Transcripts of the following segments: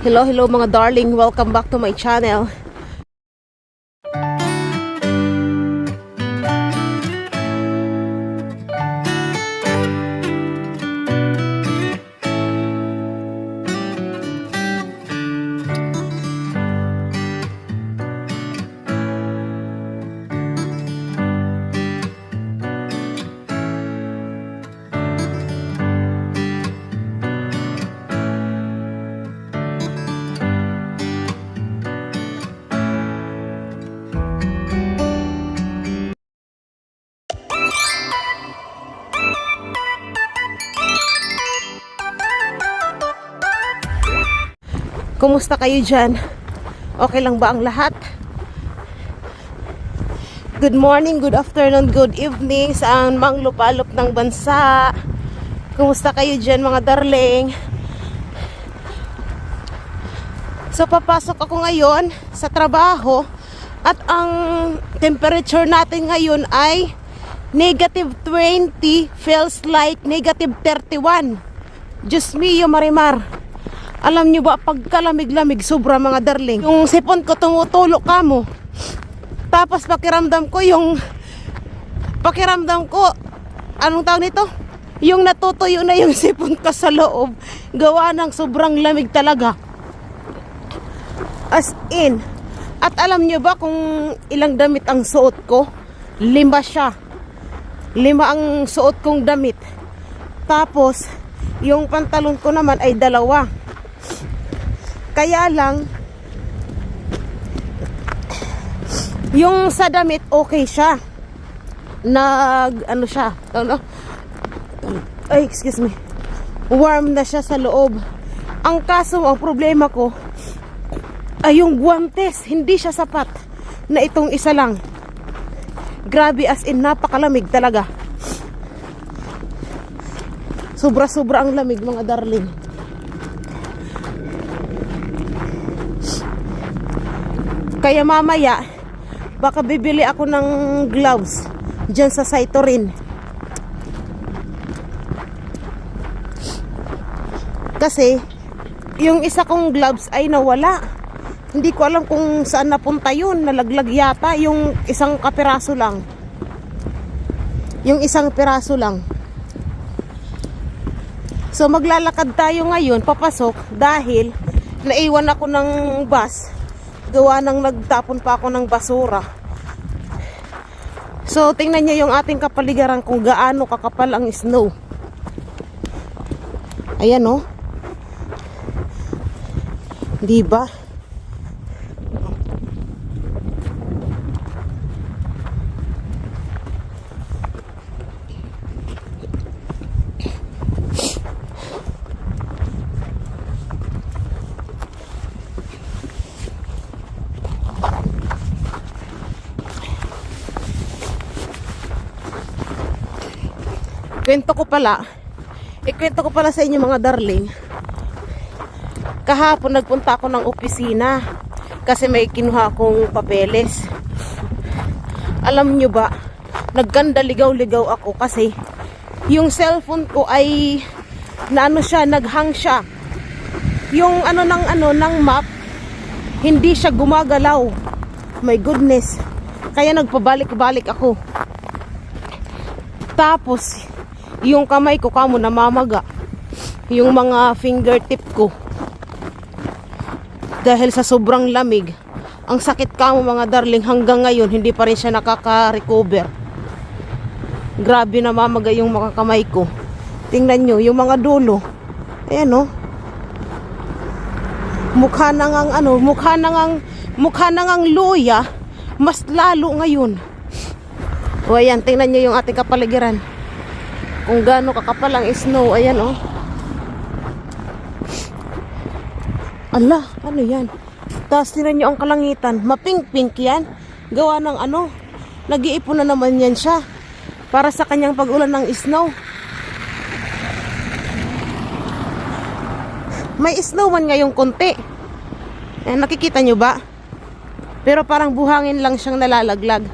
Hello, hello mga darling. Welcome back to my channel. Kumusta kayo dyan? Okay lang ba ang lahat? Good morning, good afternoon, good evening sa mang lupalop ng bansa. Kumusta kayo dyan mga darling? So papasok ako ngayon sa trabaho at ang temperature natin ngayon ay -20, feels like -31. Diyos mio Marimar. Alam nyo ba, pagkalamig-lamig, sobra mga darling. Yung sipon ko tumutulok ka mo. Tapos pakiramdam ko, anong tawag nito? Yung natutuyo na yung sipon ko sa loob. Gawa ng sobrang lamig talaga. As in. At alam nyo ba kung ilang damit ang suot ko? 5 siya. 5 ang suot kong damit. Tapos, yung pantalon ko naman ay 2. Kaya lang, yung sa damit, okay siya. Ano siya? Ano? Ay, excuse me. Warm na siya sa loob. Ang kaso, ang problema ko, ay yung guwantes. Hindi siya sapat na itong isa lang. Grabe, as in, napakalamig talaga. Sobra-sobra ang lamig, mga darling. Kaya mamaya, baka bibili ako ng gloves dyan sa Saitorin. Kasi, yung isa kong gloves ay nawala. Hindi ko alam kung saan napunta yun. Nalaglag yata yung isang kapiraso lang. Yung isang piraso lang. So, maglalakad tayo ngayon, papasok, dahil naiwan ako ng bus. Gawa nang nagtapon pa ako ng basura. So, tingnan niyo yung ating kapaligiran kung gaano kakapal ang snow. Ayan, oh. Di ba? Ikwento ko pala sa inyo mga darling. Kahapon nagpunta ako ng opisina kasi may kinuha akong papeles. Alam nyo ba, nagganda ligaw-ligaw ako kasi yung cellphone ko ay naghang siya. Yung ng map, hindi siya gumagalaw. My goodness. Kaya nagpabalik-balik ako. Tapos yung kamay ko kamo namamaga. Yung mga fingertip ko. Dahil sa sobrang lamig. Ang sakit kamo mga darling, hanggang ngayon hindi pa rin siya nakaka-recover. Grabe namamaga yung mga kamay ko. Tingnan nyo, yung mga dulo. Ayan o. Mukha na ngang luya. Mas lalo ngayon. O ayan, tingnan nyo yung ating kapaligiran. Kung gaano kakapal ang snow. Ayan, oh. Ala, ano yan? Tapos tinan nyo ang kalangitan. Mapink-pink yan. Gawa ng nag-iipon na naman yan siya. Para sa kanyang pag-ulan ng snow. May snow man ngayong konti. Nakikita nyo ba? Pero parang buhangin lang siyang nalalaglag.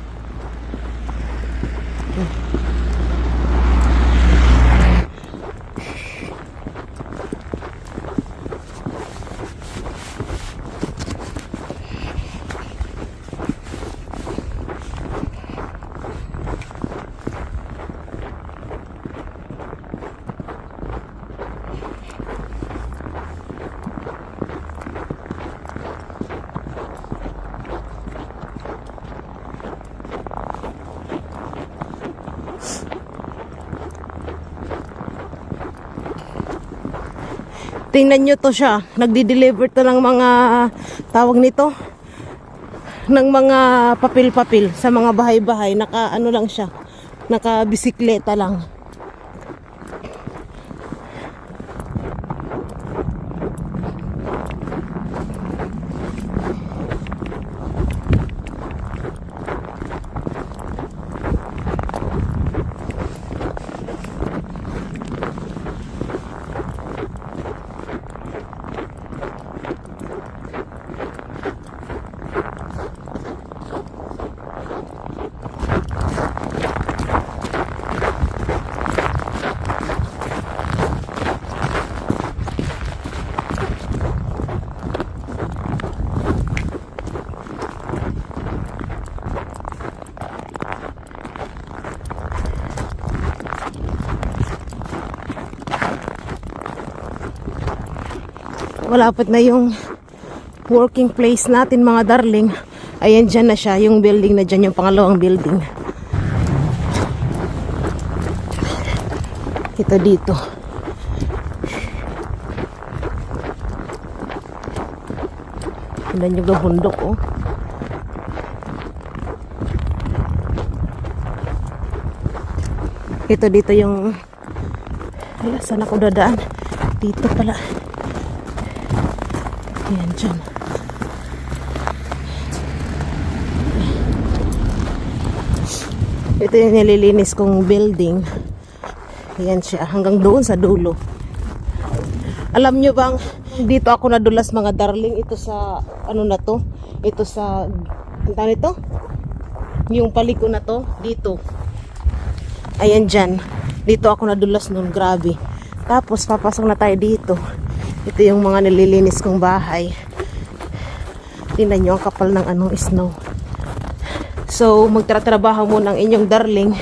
Tingnan nyo to siya. Nagdi-deliver to ng mga tawag nito ng mga papel-papel sa mga bahay-bahay. Naka ano lang siya. Naka bisikleta lang. Malapit na yung working place natin mga darling. Ayan, dyan na siya, yung building na dyan, yung pangalawang building. Ito dito. Tignan yung bundok, oh. Ito dito yung... Hala, saan ako dadaan? Dito pala. Ayan, dyan. Ito yung nililinis kong building. Ayan siya, hanggang doon sa dulo. Alam nyo bang, dito ako nadulas mga darling. Ito sa, ano na to? Ito sa, ano ito? Yung paliko na to, dito. Ayan dyan. Dito ako nadulas nun, grabe. Tapos, papasok na tayo dito. Ito yung mga nililinis kong bahay. Tingnan nyo ang kapal ng anong snow. So, magtratrabaho muna ang inyong darling.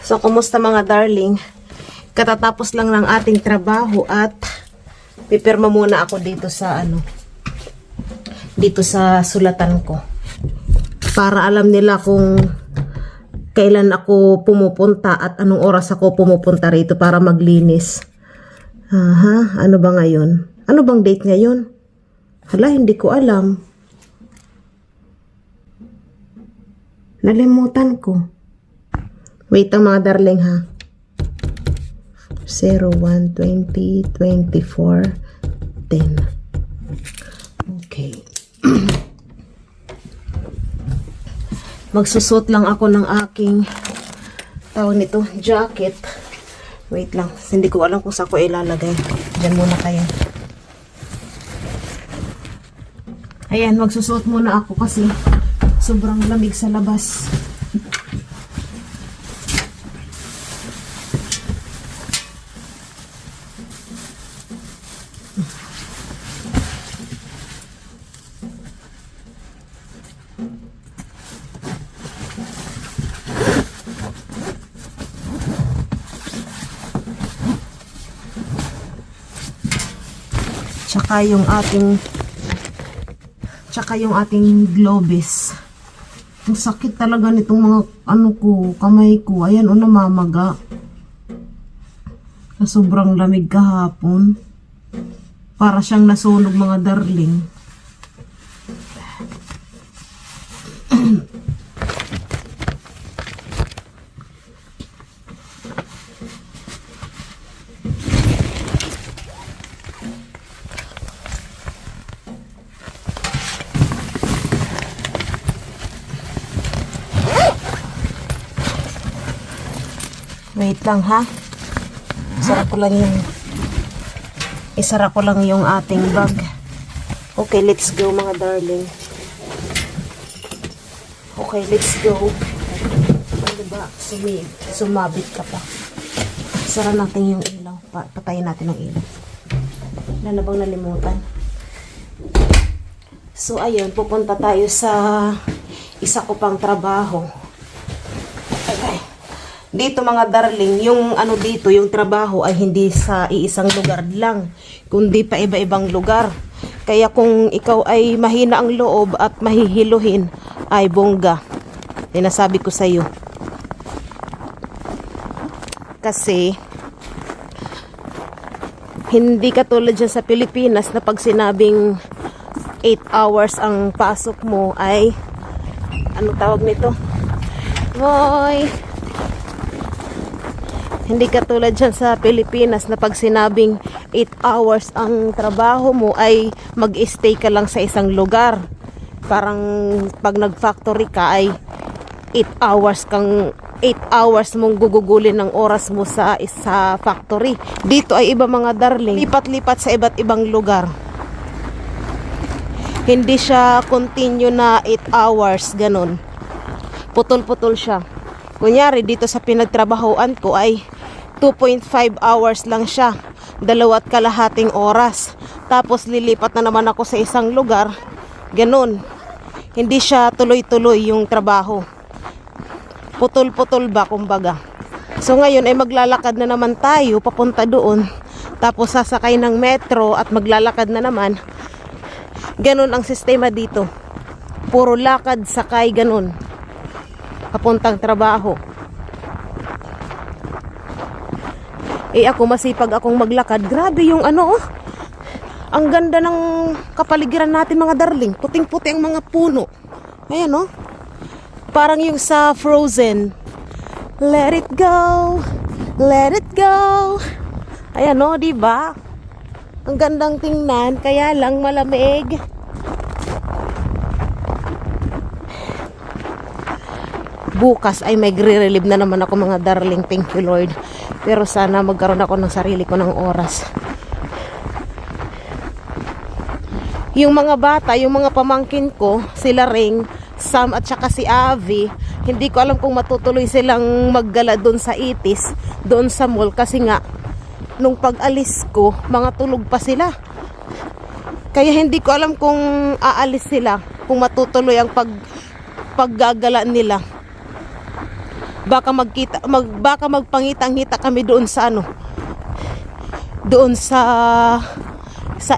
So, kumusta mga darling? Katatapos lang ng ating trabaho at pipirma muna ako dito sa ano, dito sa sulatan ko. Para alam nila kung kailan ako pumupunta at anong oras ako pumupunta rito para maglinis. Aha, ano ba ngayon? Ano bang date ngayon? Hala, hindi ko alam. Nalimutan ko. Wait ang mga darling ha. 01, 20, 24, 10. Okay. Magsusot lang ako ng aking tawag nito, jacket. Wait lang, hindi ko alam kung saan ko ilalagay. Diyan muna kayo. Ayan, magsusuot muna ako kasi sobrang lamig sa labas. Tsaka yung ating globes. Ang sakit talaga nitong mga ano ko, kamay ko. Ayan, o namamaga. Sa sobrang lamig kahapon. Para siyang nasunog mga darling. Wait lang ha. Isara ko lang yung ating bag. Okay, let's go mga darling. Okay, let's go. Ano ba? Sumabit ka pa. Sara natin yung ilaw. Patayin natin ang ilaw. Wala na bang nalimutan? So, ayun. Pupunta tayo sa isa ko pang trabaho. Okay. Dito mga darling, yung ano dito, yung trabaho ay hindi sa iisang lugar lang, kundi pa iba-ibang lugar. Kaya kung ikaw ay mahina ang loob at mahihiluhin, ay bongga. Sinasabi ko sa iyo. Kasi Hindi katulad dyan sa Pilipinas na pag sinabing 8 hours ang pasok mo ay ano tawag nito? Hoy! Hindi katulad dyan sa Pilipinas na pag sinabing 8 hours ang trabaho mo ay mag-stay ka lang sa isang lugar. Parang pag nag-factory ka ay 8 hours mong gugugulin ng oras mo sa factory. Dito ay iba mga darling. Lipat-lipat sa iba't ibang lugar. Hindi siya continue na 8 hours, ganun. Putol-putol siya. Kunyari, dito sa pinagtrabahoan ko ay 2.5 hours lang siya. 2.5 oras. Tapos lilipat na naman ako sa isang lugar. Ganun. Hindi siya tuloy-tuloy yung trabaho. Putol-putol ba, kumbaga. So ngayon ay maglalakad na naman tayo papunta doon. Tapos sasakay ng metro at maglalakad na naman. Ganun ang sistema dito. Puro lakad, sakay, ganun. Papuntang trabaho. Ako masipag akong maglakad. Grabe yung ano, oh. Ang ganda ng kapaligiran natin mga darling. Puting-puti ang mga puno. Ayan, oh. Parang yung sa Frozen. Let it go. Let it go. Ayan, oh, diba? Ang gandang tingnan. Kaya lang malamig. Bukas ay may re-relieve na naman ako mga darling. Thank you Lord. Pero sana magkaroon ako ng sarili ko ng oras. Yung mga bata, yung mga pamangkin ko, sila Ring, Sam at saka si Avi, hindi ko alam kung matutuloy silang maggala doon sa Itis, doon sa mall. Kasi nga, nung pag-alis ko, mga tulog pa sila. Kaya hindi ko alam kung aalis sila, kung matutuloy ang paggagala nila. Baka magpangitang-hita kami doon sa ano, doon sa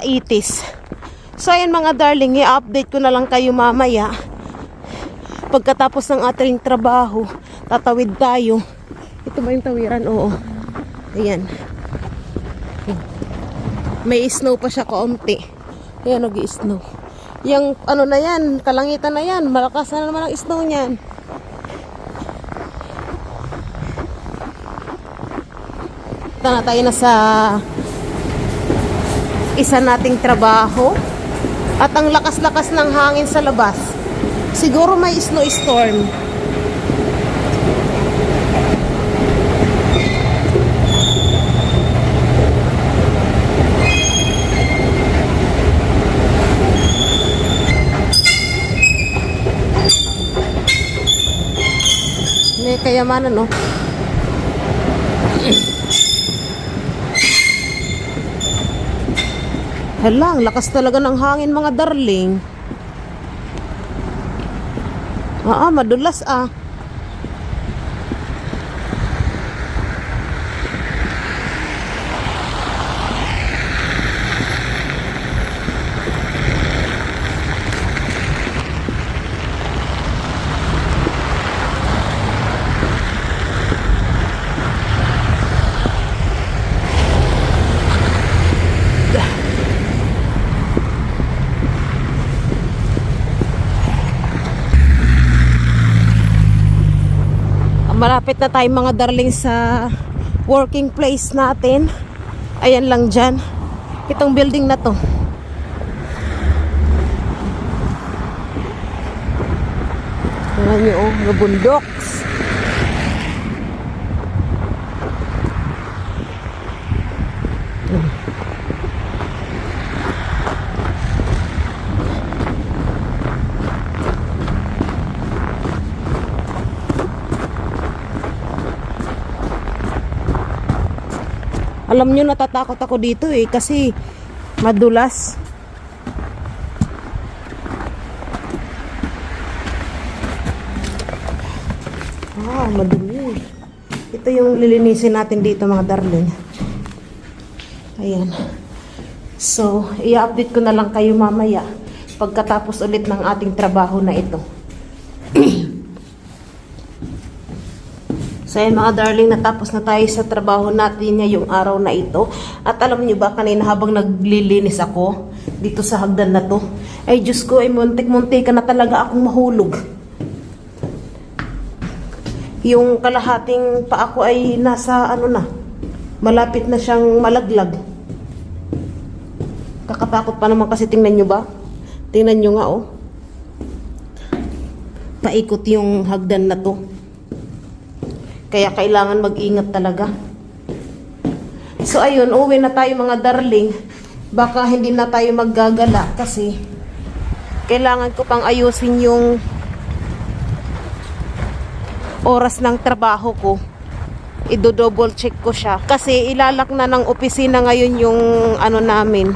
Itis. So ayan mga darling, i-update ko na lang kayo mamaya. Pagkatapos ng ating trabaho, tatawid tayo. Ito ba yung tawiran? Oo. Ayan. May snow pa siya kaunti. Ayan, nag-i-snow. Yung ano na yan, kalangitan na yan. Malakas na naman ang snow niyan. Na tayo na sa isa nating trabaho at ang lakas-lakas ng hangin sa labas. Siguro may snowstorm. May kayamanan, no? Hala, ang lakas talaga ng hangin mga darling. Madulas ah. Malapit na tayo mga darling sa working place natin. Ayan lang dyan. Itong building na to. Tingnan nyo, oh, nabundoks. Alam nyo, natatakot ako dito kasi madulas. Madumi. Ito yung lilinisin natin dito mga darling. Ayan. So, i-update ko na lang kayo mamaya pagkatapos ulit ng ating trabaho na ito. So ayun mga darling, natapos na tayo sa trabaho natin ngayong araw na ito. At alam niyo ba, kanina habang naglilinis ako dito sa hagdan na to, ay Diyos ko, ay muntik-muntik na talaga akong mahulog. Yung kalahating pa ako ay nasa ano na, malapit na siyang malaglag. Kakatakot pa naman kasi, tingnan nyo ba? Tingnan nyo nga oh. Paikot yung hagdan na to. Kaya kailangan mag-ingat talaga. So ayun, uwi na tayo mga darling. Baka hindi na tayo maggagala kasi kailangan ko pang ayusin yung oras ng trabaho ko. I-double check ko siya. Kasi ilalak na ng opisina ngayon yung ano namin,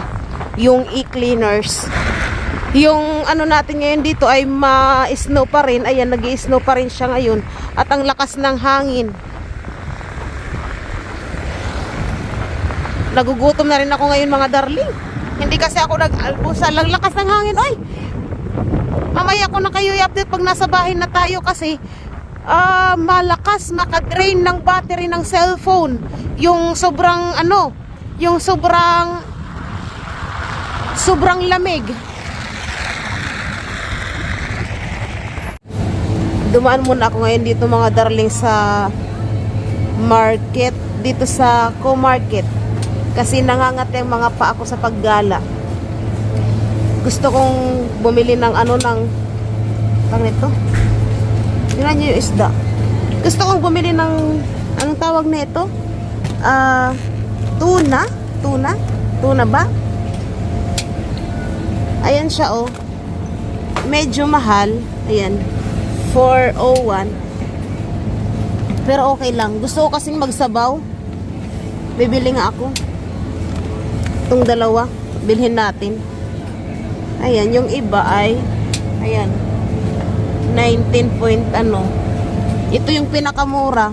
yung e-cleaners. Yung ano natin ngayon dito ay ma-snow pa rin. Ayan, nag-i-snow pa rin siya ngayon. At ang lakas ng hangin. Nagugutom na rin ako ngayon mga darling. Hindi kasi ako nag-almusal. Ang lakas ng hangin. Ay! Mamaya ko na kayo i-update pag nasa bahay na tayo kasi malakas makadrain ng battery ng cellphone. Yung sobrang ano, yung sobrang lamig. Dumaan muna ako ngayon dito mga darling sa market, dito sa Co-Market. Kasi nangangati ang mga paa ko sa paggala. Gusto kong bumili ng ano ng nito. Tingnan niyo yung isda. Gusto kong bumili ng anong tawag na ito? Tuna ba? Ayan siya oh. Medyo mahal. Ayan. 401. Pero okay lang. Gusto ko kasing magsabaw. Bibili nga ako. Itong dalawa. Bilhin natin. Ayan. Yung iba ay ayan. 19 point ano. Ito yung pinakamura.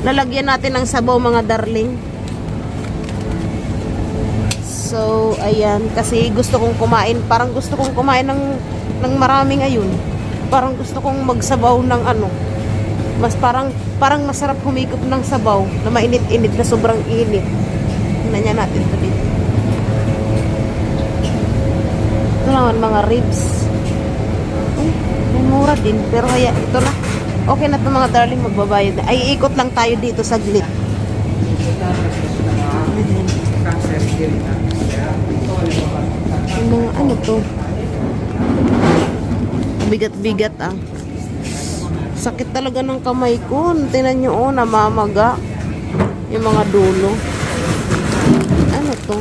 Lalagyan natin ng sabaw mga darling. So, ayan. Kasi gusto kong kumain. Parang gusto kong kumain ng marami ngayon. Parang gusto kong magsabaw ng ano. Mas parang masarap humigop ng sabaw na mainit-init na sobrang init. Tingnan niya natin ito dito. Ito naman mga ribs. May mura din. Pero kaya ito na. Okay na ito mga darling, magbabayad na. Ay, ikot lang tayo dito saglit. Yung mga ano to. Bigat-bigat ah. Sakit talaga ng kamay ko. Tingnan nyo oh, namamaga. Yung mga dulo. Ano to?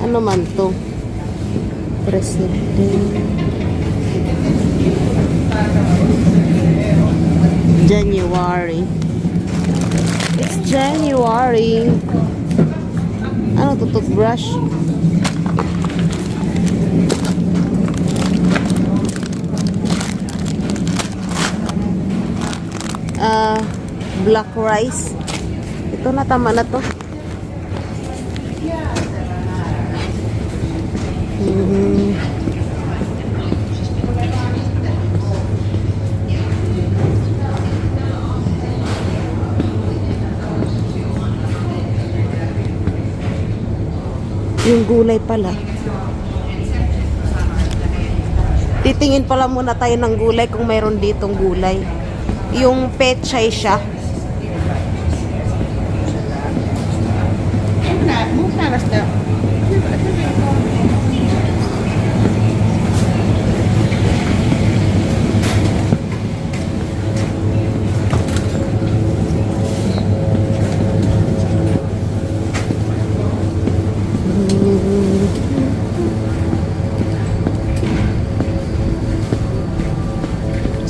Ano man to? President. January. It's January. Ano to? Toothbrush? Black rice. Ito na, tama na to. Yung gulay pala. Titingin pala muna tayo ng gulay kung mayroon ditong gulay. Yung pechay siya.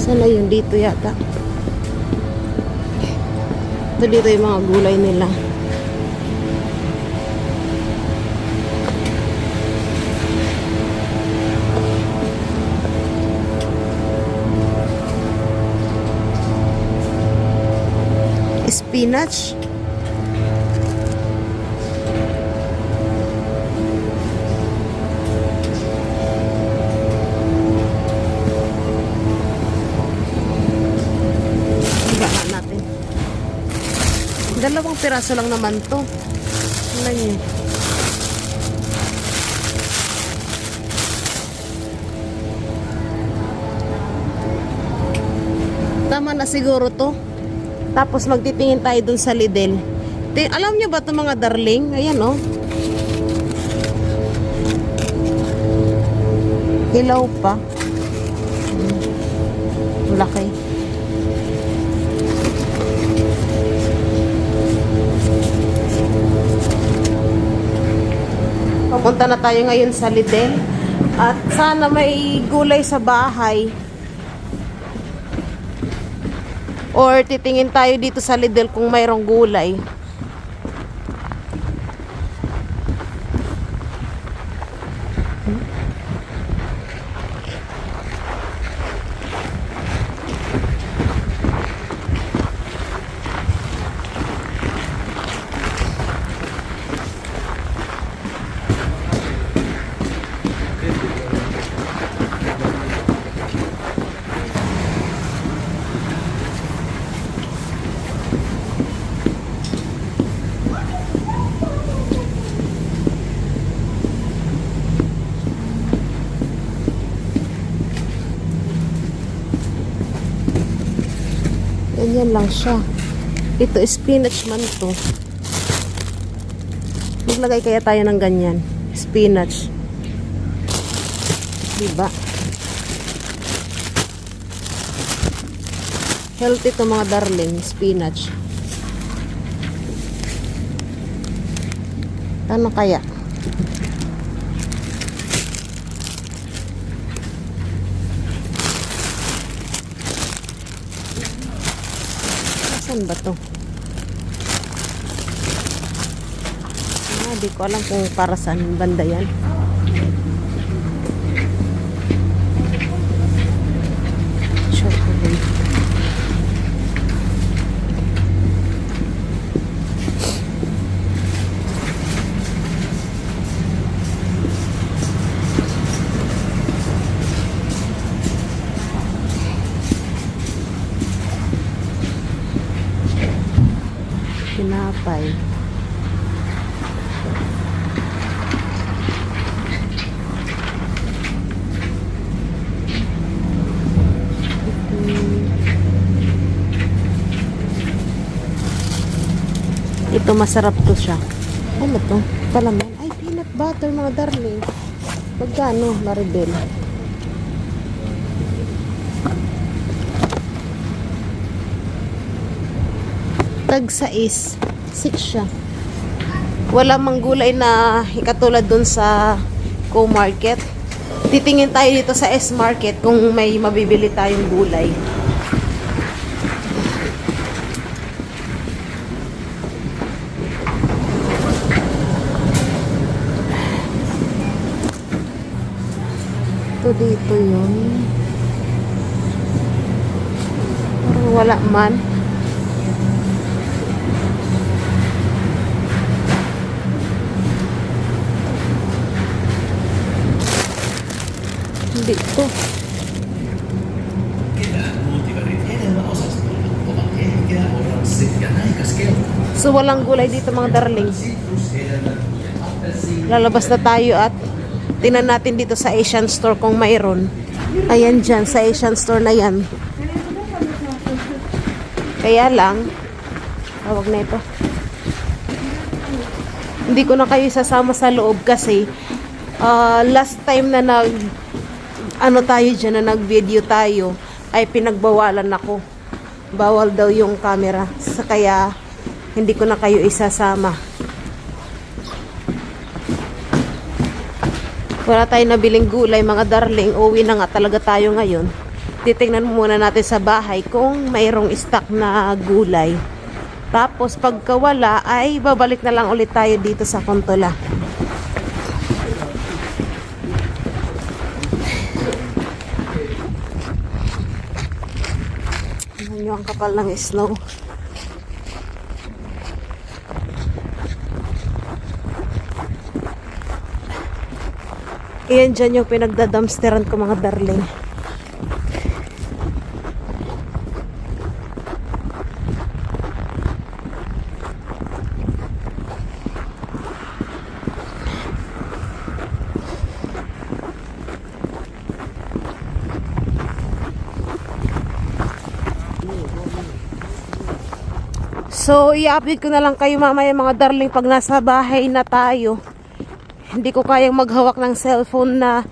Sana yun dito yata. Ito dito yung mga gulay nila. Spinach. piraso lang naman to. Tingnan niyo. Tama na siguro to. Tapos magtitingin tayo dun sa Lidl. Alam niyo ba ito mga darling? Ayan oh. Hilaw pa. Laki. Pupunta na tayo ngayon sa Lidl. At sana may gulay sa bahay. Or titingin tayo dito sa Lidl kung mayroong gulay. Ganyan lang siya. Ito, spinach man to. Maglagay kaya tayo ng ganyan. Spinach. Diba? Healthy to mga darling. Spinach. Ano kaya? Saan ba to? Di ko alam kung para saan banda yan. Chocolate. Tinapay. Ito masarap to siya. Ano to? Palaman. Ay, peanut butter mga darling. Magkano, Maribel? Tag 6 siya. Wala mang gulay na ikatulad dun sa Co-Market. Titingin tayo dito sa S-Market kung may mabibili tayong gulay. Ito dito yun. Parang wala man. Hindi to. So walang gulay dito mga darling. Lalabas na tayo at tingnan natin dito sa Asian store kung mayroon. Ayan dyan, sa Asian store na yan. Kaya lang, tawag na ito. Hindi ko na kayo isasama sa loob kasi last time na tayo dyan, na nag-video tayo, ay pinagbawalan ako. Bawal daw yung camera. Kaya hindi ko na kayo isasama. Wala tayong nabiling gulay mga darling. Uwi na nga talaga tayo ngayon. Titingnan muna natin sa bahay kung mayroong stock na gulay. Tapos pagka wala ay babalik na lang ulit tayo dito sa Kontola. Tingnan nyo ang kapal ng snow. Iyan dyan yung pinagdadamsteran ko mga darling. So, i-update ko na lang kayo mamaya mga darling pag nasa bahay na tayo. Hindi ko kayang maghawak ng cellphone na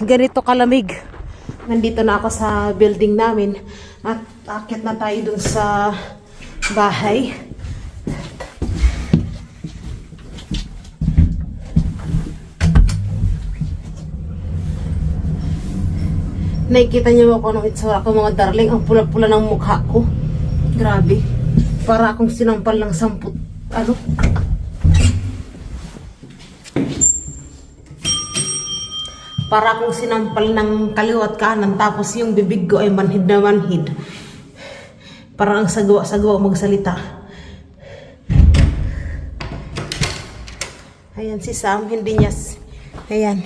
ganito kalamig. Nandito na ako sa building namin at akit na tayo dun sa bahay. Nakikita niyo ako ng itsura ko mga darling. Ang pula-pula ng mukha ko. Grabe. Para akong sinampal ng samput. Ano? Para akong sinampal ng kaliwat kanan. Tapos yung bibig ko ay manhid na manhid. Parang ang sagawa-sagawa magsalita. Ayan si Sam. Hindi niya... Ayan.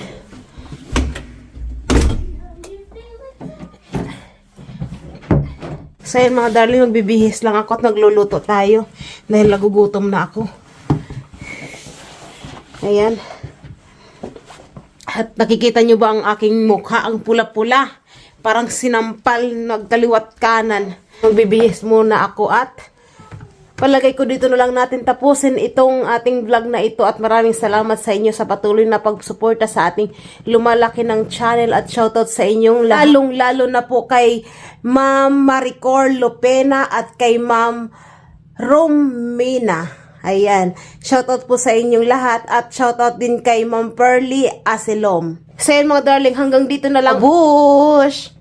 So yun mga darling, magbibihis lang ako at nagluluto tayo dahil nagugutom na ako. Ayan. At nakikita nyo ba ang aking mukha, ang pula-pula? Parang sinampal, nagkaliwat kanan. Magbibihis muna ako at palagay ko dito na lang natin tapusin itong ating vlog na ito at maraming salamat sa inyo sa patuloy na pagsuporta sa ating lumalaki ng channel at shoutout sa inyong lalong-lalo na po kay Ma'am Maricor Lopena at kay Ma'am Romina. Ayan, shoutout po sa inyong lahat at shoutout din kay Ma'am Pearly Asilom. So yan mga darling, hanggang dito na lang. Bush!